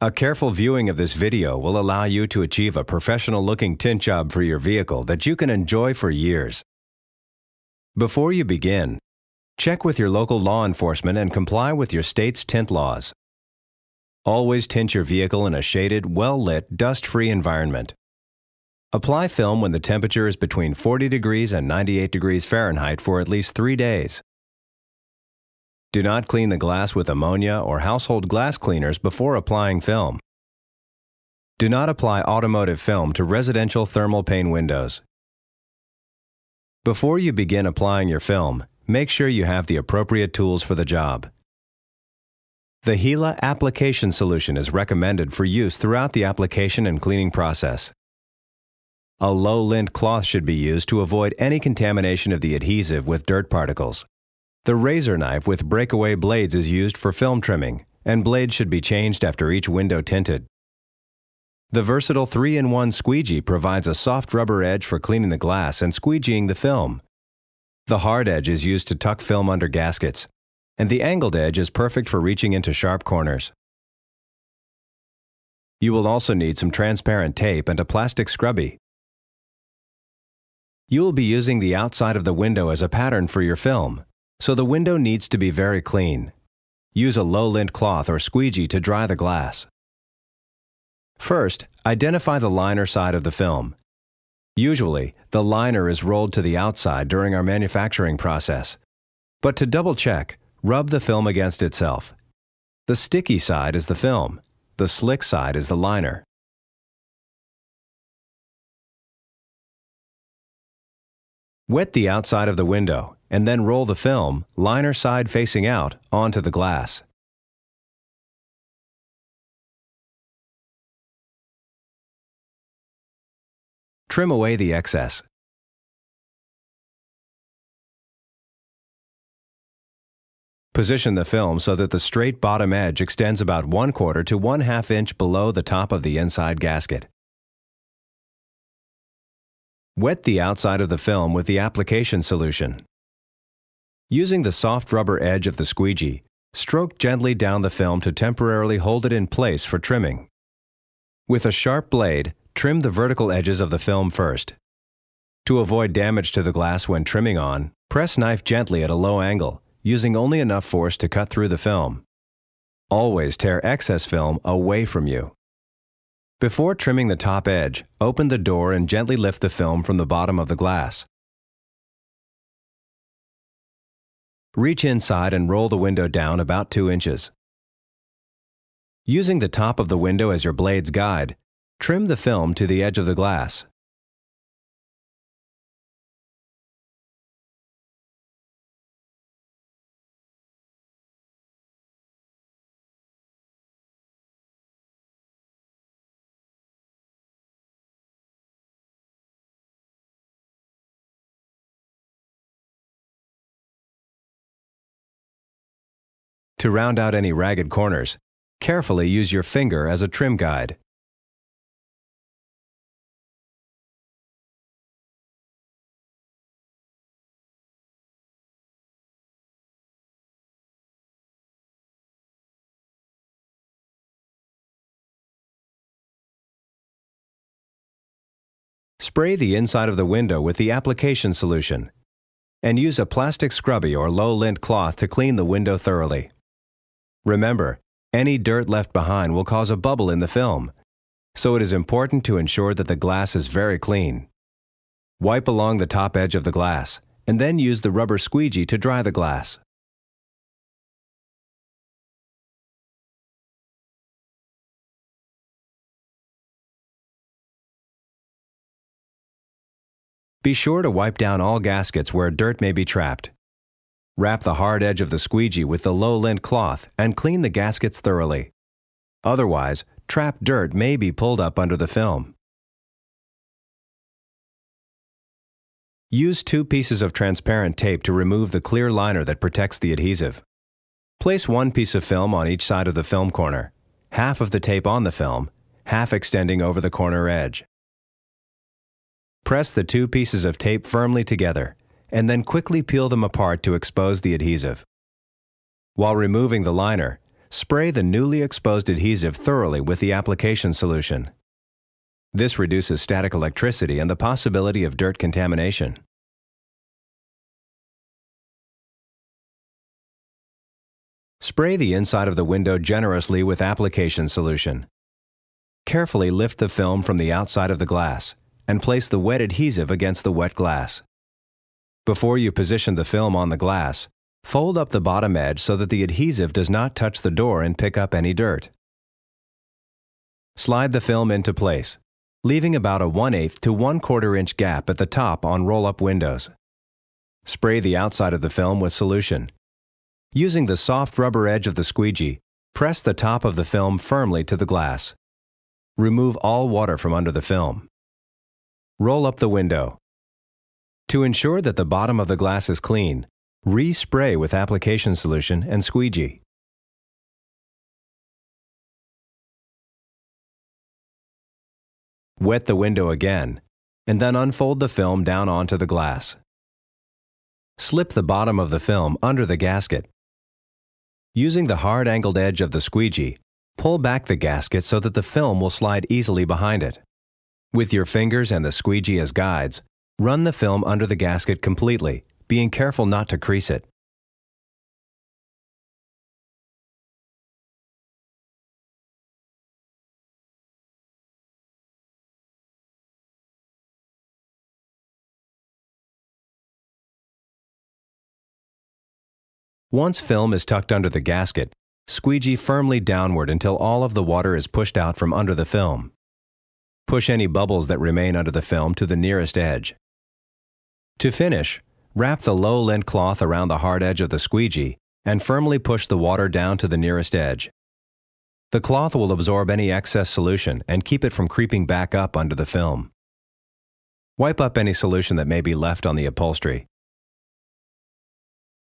A careful viewing of this video will allow you to achieve a professional-looking tint job for your vehicle that you can enjoy for years. Before you begin, check with your local law enforcement and comply with your state's tint laws. Always tint your vehicle in a shaded, well-lit, dust-free environment. Apply film when the temperature is between 40 degrees and 98 degrees Fahrenheit for at least 3 days. Do not clean the glass with ammonia or household glass cleaners before applying film. Do not apply automotive film to residential thermal pane windows. Before you begin applying your film, make sure you have the appropriate tools for the job. The Gila application solution is recommended for use throughout the application and cleaning process. A low lint cloth should be used to avoid any contamination of the adhesive with dirt particles. The razor knife with breakaway blades is used for film trimming, and blades should be changed after each window tinted. The versatile 3-in-1 squeegee provides a soft rubber edge for cleaning the glass and squeegeeing the film. The hard edge is used to tuck film under gaskets, and the angled edge is perfect for reaching into sharp corners. You will also need some transparent tape and a plastic scrubby. You will be using the outside of the window as a pattern for your film, so the window needs to be very clean. Use a low lint cloth or squeegee to dry the glass. First, identify the liner side of the film. Usually, the liner is rolled to the outside during our manufacturing process. But to double check, rub the film against itself. The sticky side is the film. The slick side is the liner. Wet the outside of the window and then roll the film, liner side facing out, onto the glass. Trim away the excess. Position the film so that the straight bottom edge extends about 1/4 to 1/2 inch below the top of the inside gasket. Wet the outside of the film with the application solution. Using the soft rubber edge of the squeegee, stroke gently down the film to temporarily hold it in place for trimming. With a sharp blade, trim the vertical edges of the film first. To avoid damage to the glass when trimming on, press knife gently at a low angle, using only enough force to cut through the film. Always tear excess film away from you. Before trimming the top edge, open the door and gently lift the film from the bottom of the glass. Reach inside and roll the window down about 2 inches. Using the top of the window as your blade's guide, trim the film to the edge of the glass. To round out any ragged corners, carefully use your finger as a trim guide. Spray the inside of the window with the application solution, and use a plastic scrubby or low lint cloth to clean the window thoroughly. Remember, any dirt left behind will cause a bubble in the film, so it is important to ensure that the glass is very clean. Wipe along the top edge of the glass, and then use the rubber squeegee to dry the glass. Be sure to wipe down all gaskets where dirt may be trapped. Wrap the hard edge of the squeegee with the low lint cloth and clean the gaskets thoroughly. Otherwise, trapped dirt may be pulled up under the film. Use 2 pieces of transparent tape to remove the clear liner that protects the adhesive. Place 1 piece of film on each side of the film corner, half of the tape on the film, half extending over the corner edge. Press the 2 pieces of tape firmly together, and then quickly peel them apart to expose the adhesive. While removing the liner, Spray the newly exposed adhesive thoroughly with the application solution. This reduces static electricity and the possibility of dirt contamination. Spray the inside of the window generously with application solution. Carefully lift the film from the outside of the glass and place the wet adhesive against the wet glass. Before you position the film on the glass, fold up the bottom edge so that the adhesive does not touch the door and pick up any dirt. Slide the film into place, leaving about a 1/8 to 1/4 inch gap at the top on roll-up windows. Spray the outside of the film with solution. Using the soft rubber edge of the squeegee, press the top of the film firmly to the glass. Remove all water from under the film. Roll up the window. To ensure that the bottom of the glass is clean, re-spray with application solution and squeegee. Wet the window again, and then unfold the film down onto the glass. Slip the bottom of the film under the gasket. Using the hard angled edge of the squeegee, pull back the gasket so that the film will slide easily behind it. With your fingers and the squeegee as guides, run the film under the gasket completely, being careful not to crease it. Once film is tucked under the gasket, squeegee firmly downward until all of the water is pushed out from under the film. Push any bubbles that remain under the film to the nearest edge. To finish, wrap the low lint cloth around the hard edge of the squeegee and firmly push the water down to the nearest edge. The cloth will absorb any excess solution and keep it from creeping back up under the film. Wipe up any solution that may be left on the upholstery.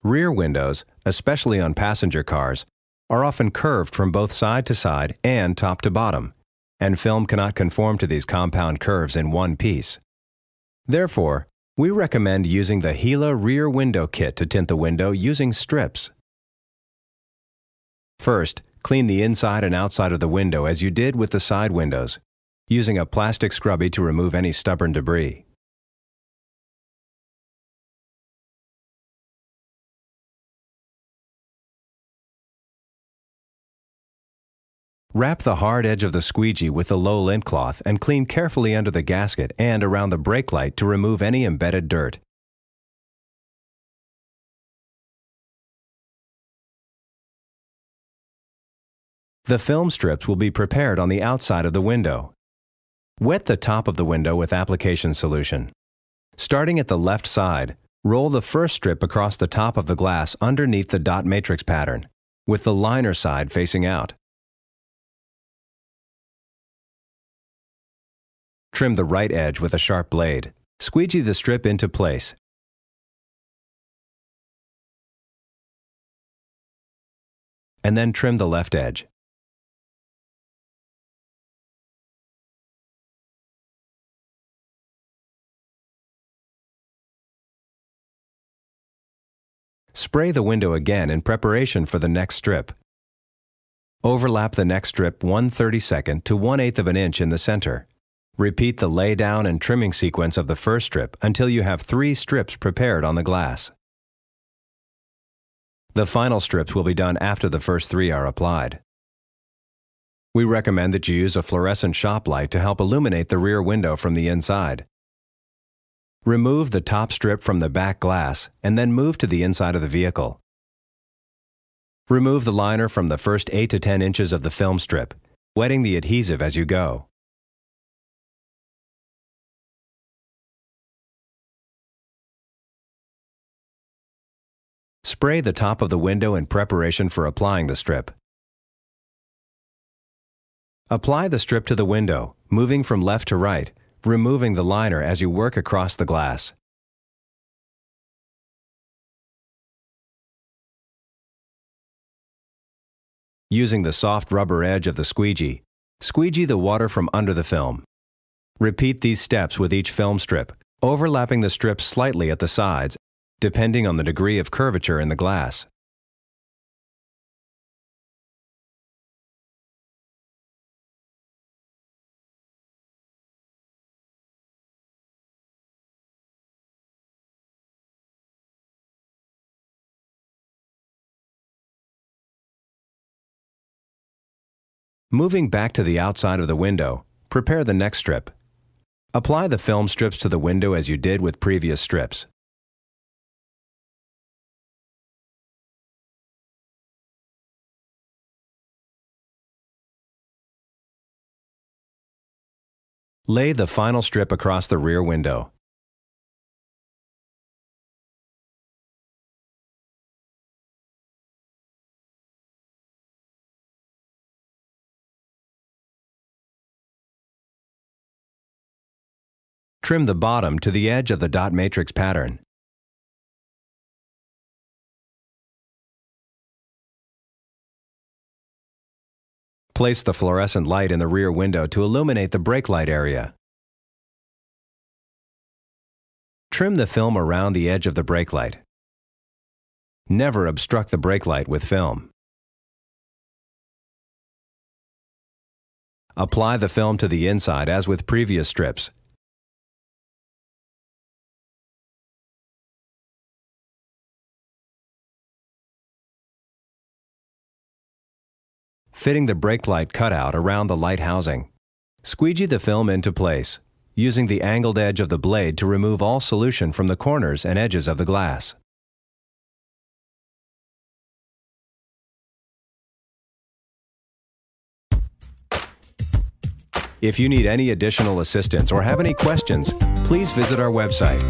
Rear windows, especially on passenger cars, are often curved from both side to side and top to bottom, and film cannot conform to these compound curves in one piece. Therefore, we recommend using the Gila Rear Window Kit to tint the window using strips. First, clean the inside and outside of the window as you did with the side windows, using a plastic scrubby to remove any stubborn debris. Wrap the hard edge of the squeegee with the low lint cloth and clean carefully under the gasket and around the brake light to remove any embedded dirt. The film strips will be prepared on the outside of the window. Wet the top of the window with application solution. Starting at the left side, roll the first strip across the top of the glass underneath the dot matrix pattern, with the liner side facing out. Trim the right edge with a sharp blade. Squeegee the strip into place. And then trim the left edge. Spray the window again in preparation for the next strip. Overlap the next strip 1/32 to 1/8 of an inch in the center. Repeat the lay-down and trimming sequence of the first strip until you have 3 strips prepared on the glass. The final strips will be done after the first 3 are applied. We recommend that you use a fluorescent shop light to help illuminate the rear window from the inside. Remove the top strip from the back glass and then move to the inside of the vehicle. Remove the liner from the first 8 to 10 inches of the film strip, wetting the adhesive as you go. Spray the top of the window in preparation for applying the strip. Apply the strip to the window, moving from left to right, removing the liner as you work across the glass. Using the soft rubber edge of the squeegee, squeegee the water from under the film. Repeat these steps with each film strip, overlapping the strips slightly at the sides, depending on the degree of curvature in the glass. Moving back to the outside of the window, prepare the next strip. Apply the film strips to the window as you did with previous strips. Lay the final strip across the rear window. Trim the bottom to the edge of the dot matrix pattern. Place the fluorescent light in the rear window to illuminate the brake light area. Trim the film around the edge of the brake light. Never obstruct the brake light with film. Apply the film to the inside as with previous strips. Fitting the brake light cutout around the light housing. Squeegee the film into place, using the angled edge of the blade to remove all solution from the corners and edges of the glass. If you need any additional assistance or have any questions, please visit our website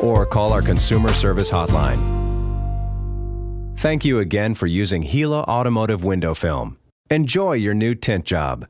or call our consumer service hotline. Thank you again for using Gila Automotive Window Film. Enjoy your new tint job.